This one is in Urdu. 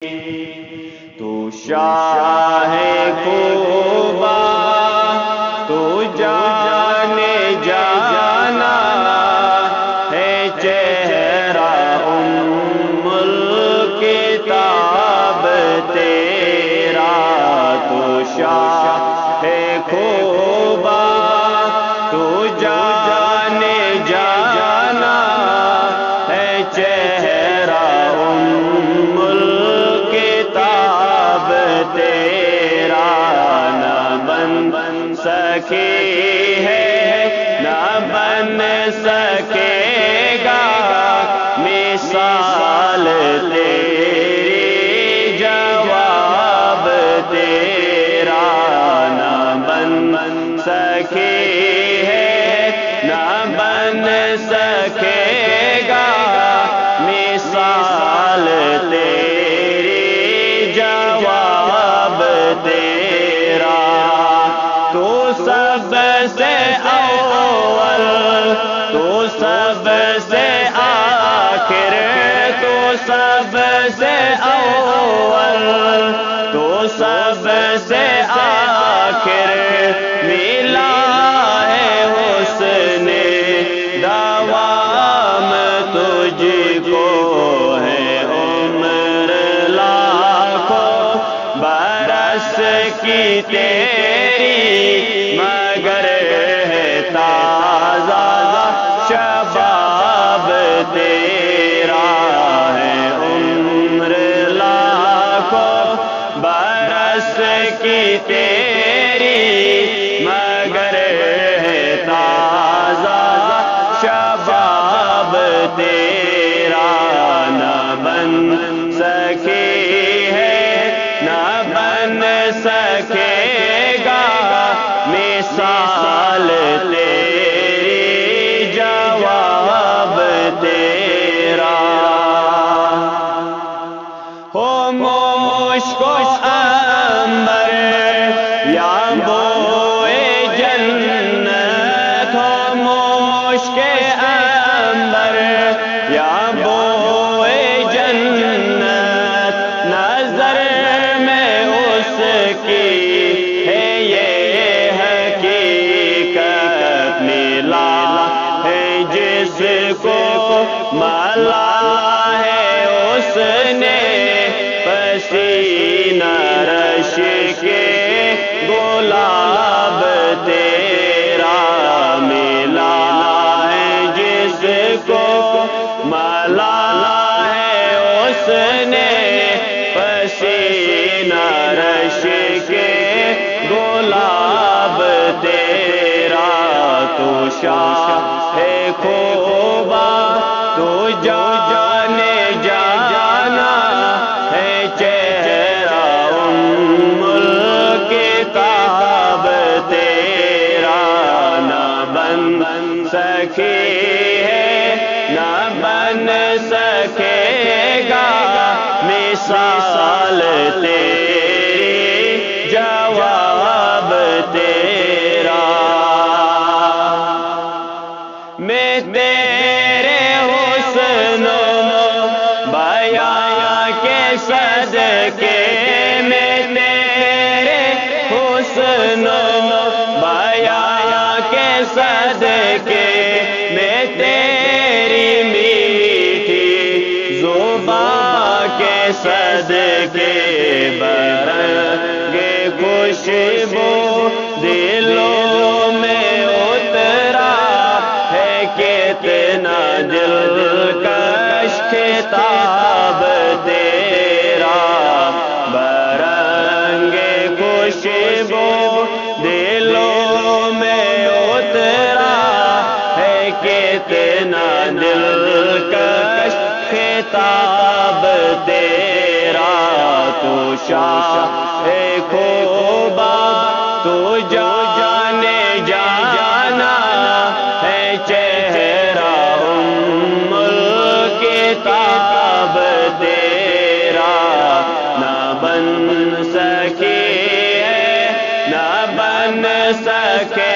تو شاہ خوبا تو جانے جانا ہے چہرہ ام الکتاب تیرا تو شاہ خوبا تو جانے جانا ہے چہرہ ام الکتاب تیرا نہ بن سکے ہے نہ بن سکے گا مثال تیری جواب تیرا نہ بن سکے ہے نہ بن سکے گا مثال تیری جواب تیرا تو سب سے اول تو سب سے آخر تو سب سے اول تو سب سے آخر ملا ہے حسن دوام تجھ کو ہے عمر لاکھوں برس کی تیری مگر ہے تازہ شباب تیرا ہے عمر لاکھوں برس کی تیری مگر ہے تازہ شباب تیرا نہ بن سکے ہے نہ بن سکے گا مثال تیری جواب تیرا ہو مشک و عنبر یا بوئے جنت ہو مشک عنبر یا بوئے جنت نظر میں اس کی ہے یہ حقیقت ملا ہے جس کو ملا ہے اس نے پسینہ رش کے گلاب تیرا ملا ہے جس کو ملا ہے اس نے پسینہ رش کے گلاب تیرا تو شاہ خوبا تو جانے جانا ہے چہرہ ام الکتاب تیرا نہ بن سکے ہے نہ بن سکے گا مثال تیری جواب تیرا میں تیرے حسن و بیاں کے صدقے میں تیرے حسن و بیاں کے صدقے میں تیری میٹھی زبان کے صدقے برنگ خوشبو دلوں میں اترا ہے کتنا دلکش کتاب تیرا برنگ خوشبو دلوں میں اترا ہے کتنا دلکش کتاب تیرا تو شاہ خوبا تو جانے جانا ہے چہرہ ام الکتاب تیرا نہ بن سکے ہے نہ بن سکے